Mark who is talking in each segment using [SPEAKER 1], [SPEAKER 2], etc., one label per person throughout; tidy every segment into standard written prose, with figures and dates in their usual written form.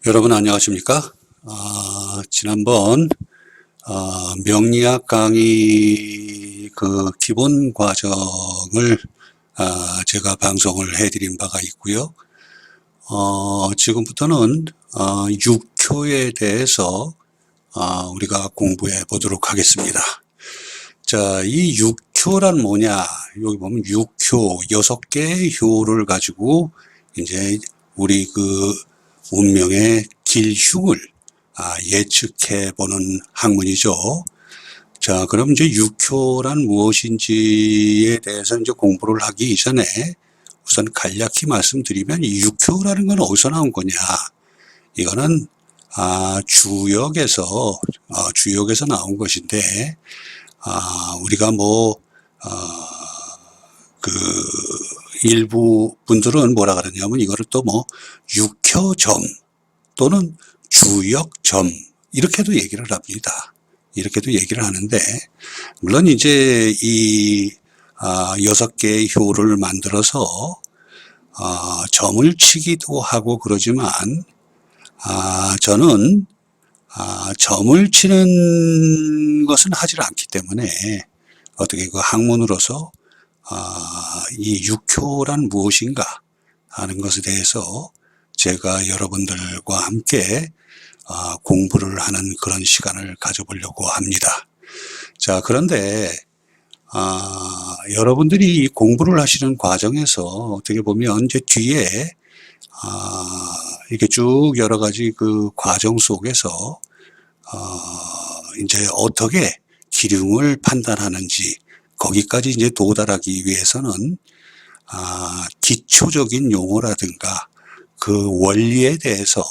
[SPEAKER 1] 여러분 안녕하십니까? 지난번 명리학 강의 그 기본 과정을 제가 방송을 해드린 바가 있고요. 지금부터는 6효에 대해서 우리가 공부해 보도록 하겠습니다. 자, 이 6효란 뭐냐? 여기 보면 6효, 6개의 효를 가지고 이제 우리 그 운명의 길흉을 예측해 보는 학문이죠. 자, 그럼 이제 6효란 무엇인지에 대해서 이제 공부를 하기 이전에 우선 간략히 말씀드리면 이 6효라는 건 어디서 나온 거냐? 이거는 주역에서 나온 것인데 우리가 그 일부 분들은 뭐라 그러냐면 이거를 또 육효점 또는 주역점 이렇게도 얘기를 합니다. 이렇게도 얘기를 하는데, 물론 이제 이 6개의 효를 만들어서 점을 치기도 하고 그러지만 저는 점을 치는 것은 하질 않기 때문에 어떻게 그 학문으로서 이 6효란 무엇인가 하는 것에 대해서 제가 여러분들과 함께 공부를 하는 그런 시간을 가져보려고 합니다. 자, 그런데 여러분들이 이 공부를 하시는 과정에서 어떻게 보면 이제 뒤에 이렇게 쭉 여러 가지 그 과정 속에서 이제 어떻게 기륭을 판단하는지 거기까지 이제 도달하기 위해서는 기초적인 용어라든가 그 원리에 대해서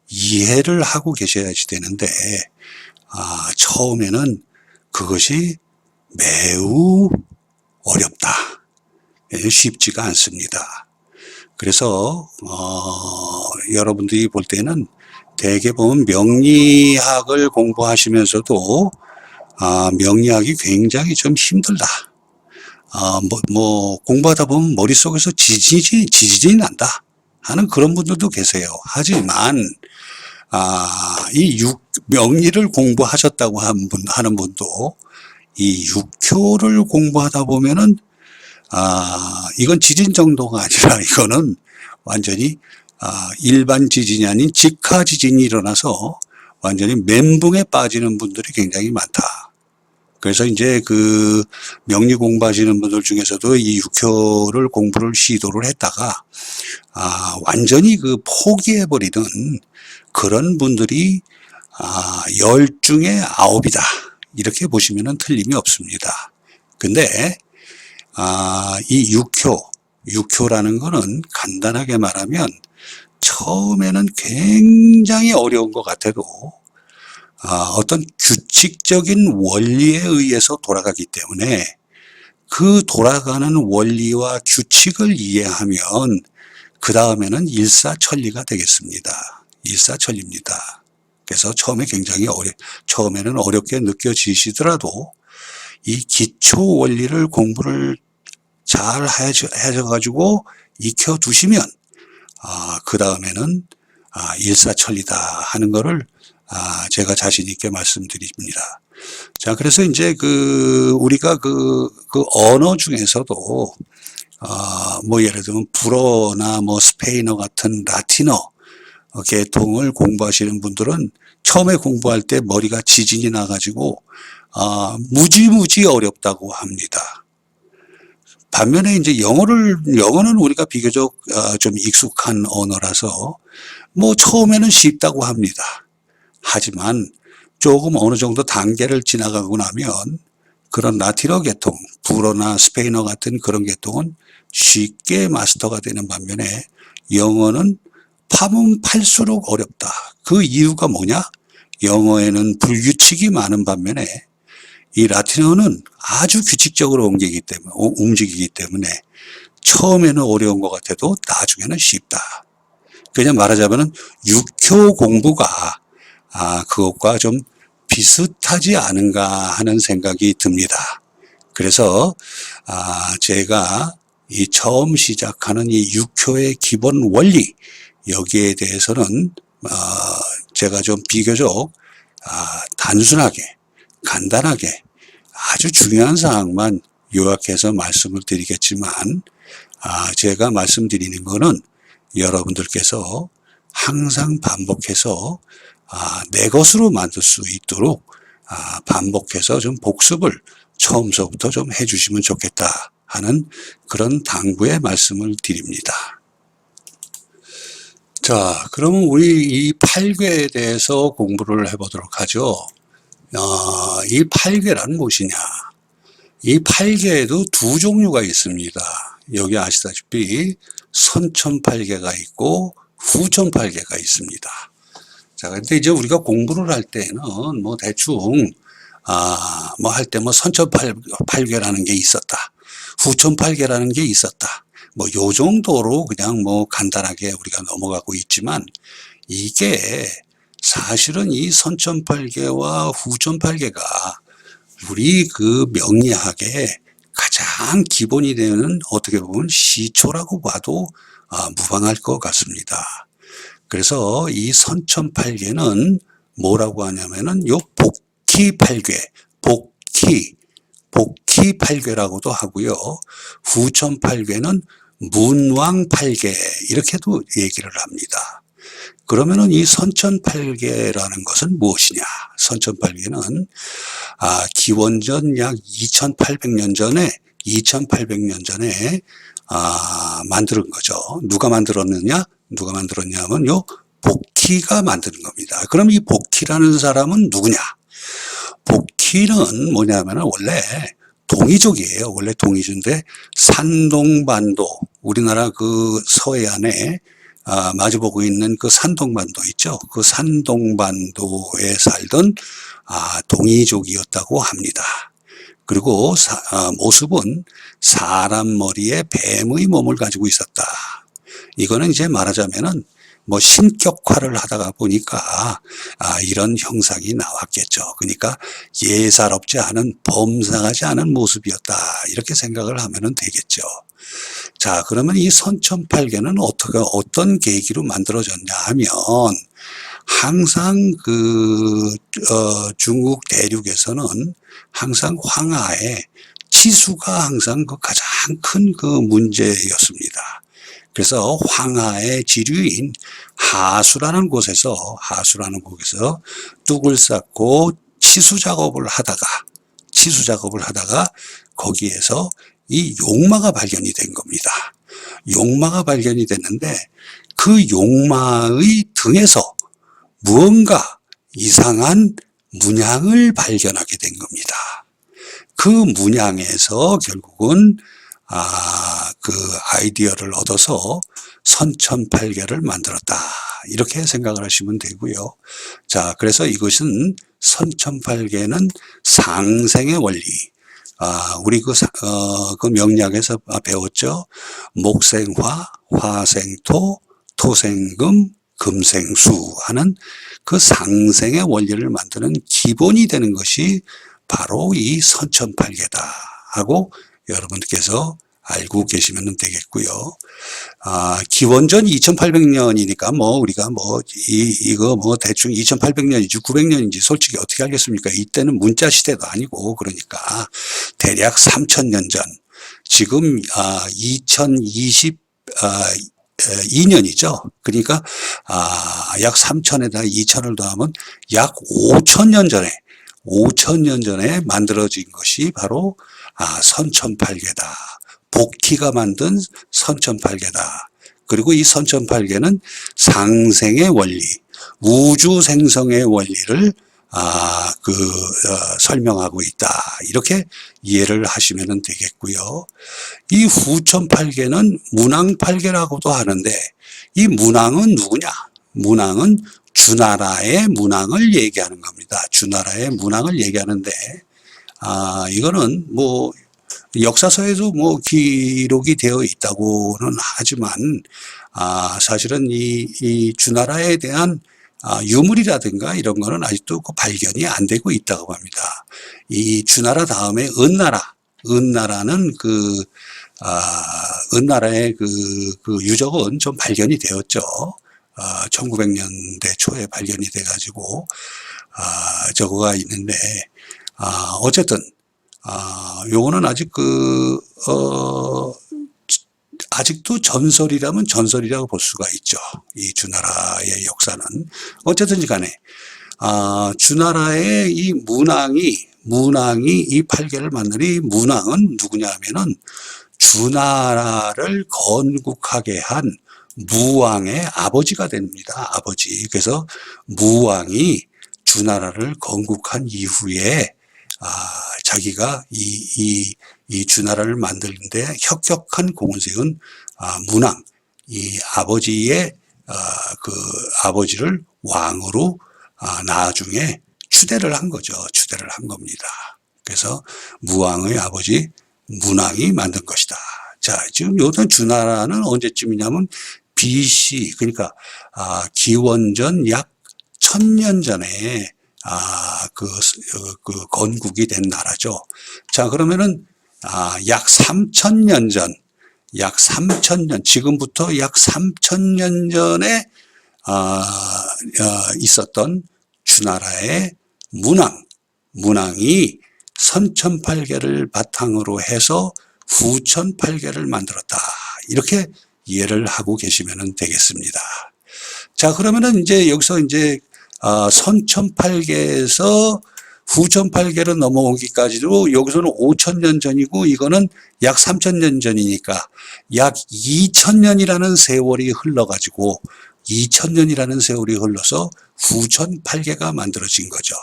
[SPEAKER 1] 이해를 하고 계셔야지 되는데 처음에는 그것이 매우 어렵다. 쉽지가 않습니다. 그래서 여러분들이 볼 때는 대개 보면 명리학을 공부하시면서도 명리학이 굉장히 좀 힘들다. 공부하다 보면 머릿속에서 지진이 난다 하는 그런 분들도 계세요. 하지만 이 명리를 공부하셨다고 하는 분도 이 6효를 공부하다 보면은 이건 지진 정도가 아니라 이거는 완전히 일반 지진이 아닌 직하 지진이 일어나서 완전히 멘붕에 빠지는 분들이 굉장히 많다. 그래서 이제 그 명리 공부하시는 분들 중에서도 이 6효를 공부를 시도를 했다가 완전히 그 포기해버리는 그런 분들이 10 중에 9이다. 이렇게 보시면 틀림이 없습니다. 근데 이 6효라는 거는 간단하게 말하면 처음에는 굉장히 어려운 것 같아도 어떤 규칙적인 원리에 의해서 돌아가기 때문에 그 돌아가는 원리와 규칙을 이해하면 그 다음에는 일사천리가 되겠습니다. 일사천리입니다. 그래서 처음에 굉장히 처음에는 어렵게 느껴지시더라도 이 기초 원리를 공부를 잘 하셔가지고 익혀두시면 그 다음에는 일사천리다 하는 거를 제가 자신 있게 말씀드립니다. 자, 그래서 이제 우리가 그 언어 중에서도 예를 들면 불어나 스페인어 같은 라틴어 계통을 공부하시는 분들은 처음에 공부할 때 머리가 지진이 나가지고 무지무지 어렵다고 합니다. 반면에 이제 영어는 우리가 비교적 좀 익숙한 언어라서 처음에는 쉽다고 합니다. 하지만 조금 어느 정도 단계를 지나가고 나면 그런 라틴어 계통, 불어나 스페인어 같은 그런 계통은 쉽게 마스터가 되는 반면에 영어는 파면 팔수록 어렵다. 그 이유가 뭐냐? 영어에는 불규칙이 많은 반면에 이 라틴어는 아주 규칙적으로 움직이기 때문에 처음에는 어려운 것 같아도 나중에는 쉽다. 그냥 말하자면 6효 공부가 그것과 좀 비슷하지 않은가 하는 생각이 듭니다. 그래서 제가 처음 시작하는 이 6효의 기본 원리, 여기에 대해서는 제가 좀 비교적 단순하게 간단하게 아주 중요한 사항만 요약해서 말씀을 드리겠지만, 제가 말씀드리는 거는 여러분들께서 항상 반복해서 내 것으로 만들 수 있도록 반복해서 좀 복습을 처음서부터 좀 해주시면 좋겠다 하는 그런 당부의 말씀을 드립니다. 자, 그러면 우리 이 8궤에 대해서 공부를 해보도록 하죠. 이 8궤란 무엇이냐? 이 8궤에도 두 종류가 있습니다. 여기 아시다시피 선천팔계가 있고 후천팔계가 있습니다. 자, 근데 이제 우리가 공부를 할 때는 뭐 대충 뭐 할 때 뭐 선천팔계라는 게 있었다, 후천팔계라는 게 있었다, 뭐 요 정도로 그냥 뭐 간단하게 우리가 넘어가고 있지만, 이게 사실은 이 선천팔계와 후천팔계가 우리 그 명리학의 가장 기본이 되는, 어떻게 보면 시초라고 봐도 무방할 것 같습니다. 그래서 이 선천팔계는 뭐라고 하냐면은 요 복희팔계, 복희팔계라고도 하고요. 후천팔계는 문왕팔계 이렇게도 얘기를 합니다. 그러면은 이 선천팔계라는 것은 무엇이냐? 선천팔계는 기원전 약 2800년 전에 만드는 거죠. 누가 만들었냐면 요 복희가 만드는 겁니다. 그럼 이 복희라는 사람은 누구냐? 복희는 뭐냐면은 원래 동이족이에요. 원래 동이족인데 산동반도, 우리나라 그 서해안에 마주보고 있는 그 산동반도 있죠. 그 산동반도에 살던 동이족이었다고 합니다. 그리고 모습은 사람 머리에 뱀의 몸을 가지고 있었다. 이거는 이제 말하자면은 뭐 신격화를 하다가 보니까 이런 형상이 나왔겠죠. 그러니까 예사롭지 않은, 범상하지 않은 모습이었다, 이렇게 생각을 하면 되겠죠. 자, 그러면 이 선천팔계는 어떤 계기로 만들어졌냐 하면, 항상 중국 대륙에서는 항상 황하에 치수가 항상 그 가장 큰 그 문제였습니다. 그래서 황하의 지류인 하수라는 곳에서 뚝을 쌓고 치수 작업을 하다가 거기에서 이 용마가 발견이 된 겁니다. 용마가 발견이 됐는데 그 용마의 등에서 무언가 이상한 문양을 발견하게 된 겁니다. 그 문양에서 결국은 그 아이디어를 얻어서 선천팔계를 만들었다, 이렇게 생각을 하시면 되고요. 자, 그래서 이것은 선천팔계는 상생의 원리, 우리 그 명리학에서 배웠죠. 목생화, 화생토, 토생금, 금생수 하는 그 상생의 원리를 만드는 기본이 되는 것이 바로 이 선천팔계다 하고 여러분께서 알고 계시면 되겠고요. 기원전 2800년이니까 뭐 우리가 이거 대충 2800년인지 900년인지 솔직히 어떻게 알겠습니까? 이때는 문자 시대도 아니고, 그러니까 대략 3000년 전, 지금 2022년이죠. 그러니까 약 3000에다 2000을 더하면 약 5000년 전에 만들어진 것이 바로 선천팔계다. 복희가 만든 선천팔계다. 그리고 이 선천팔계는 상생의 원리, 우주 생성의 원리를 설명하고 있다, 이렇게 이해를 하시면 되겠고요. 이 후천팔계는 문왕팔계라고도 하는데, 이 문왕은 누구냐? 문왕은 주나라의 문왕을 얘기하는 겁니다. 주나라의 문왕을 얘기하는데, 이거는 뭐 역사서에도 뭐 기록이 되어 있다고는 하지만, 사실은 이 주나라에 대한 유물이라든가 이런 거는 아직도 발견이 안 되고 있다고 합니다. 이 주나라 다음에 은나라는 은나라의 그 유적은 좀 발견이 되었죠. 1900년대 초에 발견이 돼가지고 저거가 있는데 어쨌든 요거는 아직 아직도 전설이라면 전설이라고 볼 수가 있죠. 이 주나라의 역사는. 어쨌든 간에 주나라의 이 문왕이 이 팔계를 만든 이 문왕은 누구냐 하면은 주나라를 건국하게 한 무왕의 아버지가 됩니다. 아버지. 그래서 무왕이 주나라를 건국한 이후에 자기가 이 주나라를 만드는데 혁혁한 공을 세운 문왕, 이 아버지의 그 아버지를 왕으로 나중에 추대를 한 거죠. 추대를 한 겁니다. 그래서 무왕의 아버지 문왕이 만든 것이다. 자, 지금 요던 주나라는 언제쯤이냐면 BC, 그러니까 기원전 약 1000년 전에 그 건국이 된 나라죠. 자, 그러면은 약 3000년 전, 지금부터 약 3000년 전에 있었던 주나라의 문왕이 선천팔계를 바탕으로 해서 후천팔계를 만들었다. 이렇게 이해를 하고 계시면 되겠습니다. 자, 그러면은 이제 여기서 이제 선천팔계에서 후천팔계로 넘어오기까지도 여기서는 5000년 전이고 이거는 약 3000년 전이니까 약 2000년이라는 세월이 흘러가지고 2000년이라는 세월이 흘러서 후천팔계가 만들어진 거죠.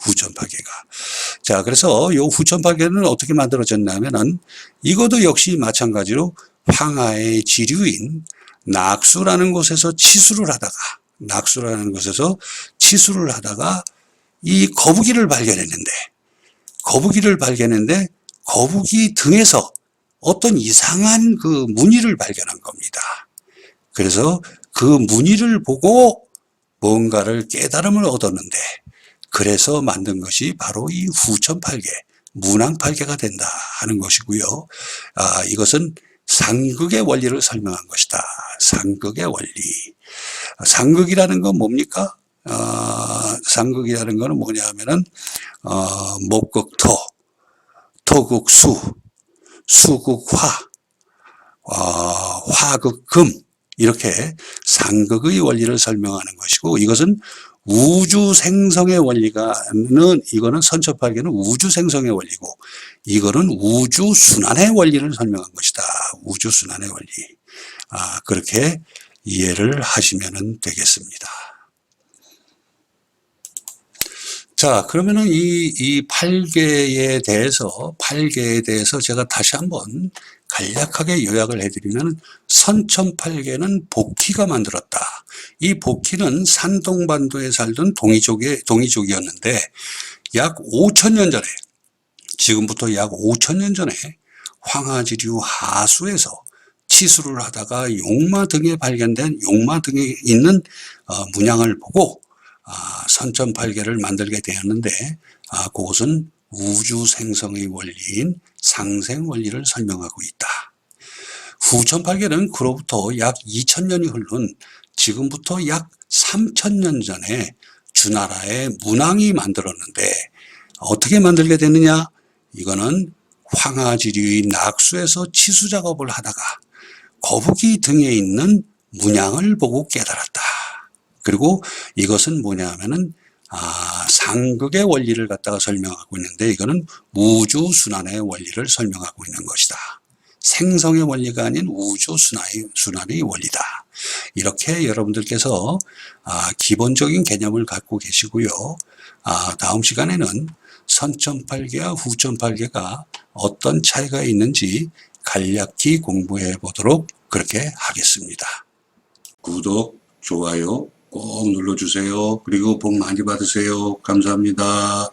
[SPEAKER 1] 후천팔계가. 자, 그래서 요 후천팔계는 어떻게 만들어졌냐면은 이것도 역시 마찬가지로 황하의 지류인 낙수라는 곳에서 치수를 하다가 이 거북이를 발견했는데 거북이 등에서 어떤 이상한 그 무늬를 발견한 겁니다. 그래서 그 무늬를 보고 뭔가를 깨달음을 얻었는데 그래서 만든 것이 바로 이 후천팔계, 문왕팔계가 된다 하는 것이고요. 이것은 상극의 원리를 설명한 것이다. 상극의 원리. 상극이라는 건 뭡니까? 상극이라는 거는 뭐냐 하면은, 목극토, 토극수, 수극화, 화극금, 이렇게 상극의 원리를 설명하는 것이고, 이것은 우주 생성의 이거는 선천팔계는 우주 생성의 원리고, 이거는 우주 순환의 원리를 설명한 것이다. 우주 순환의 원리. 그렇게 이해를 하시면 되겠습니다. 자, 그러면은 이 팔계에 대해서 제가 다시 한번 간략하게 요약을 해드리면 선천팔계는 복희가 만들었다. 이 복희는 산동반도에 살던 동이족이었는데 약 5000년 전에, 지금부터 약 5000년 전에 황하지류 하수에서 치수를 하다가 용마 등에 있는 문양을 보고 선천팔계를 만들게 되었는데 그것은 우주 생성의 원리인 상생 원리를 설명하고 있다. 후천팔계는 그로부터 약 2000년이 흐른 지금부터 약 3000년 전에 주나라의 문왕이 만들었는데 어떻게 만들게 되느냐? 이거는 황하지류의 낙수에서 치수 작업을 하다가 거북이 등에 있는 문양을 보고 깨달았다. 그리고 이것은 뭐냐 하면은 상극의 원리를 갖다가 설명하고 있는데 이거는 우주 순환의 원리를 설명하고 있는 것이다. 생성의 원리가 아닌 우주 순환의 원리다. 이렇게 여러분들께서 기본적인 개념을 갖고 계시고요. 다음 시간에는 선천팔계와 후천팔계가 어떤 차이가 있는지 간략히 공부해 보도록 그렇게 하겠습니다. 구독, 좋아요 꼭 눌러주세요. 그리고 복 많이 받으세요. 감사합니다.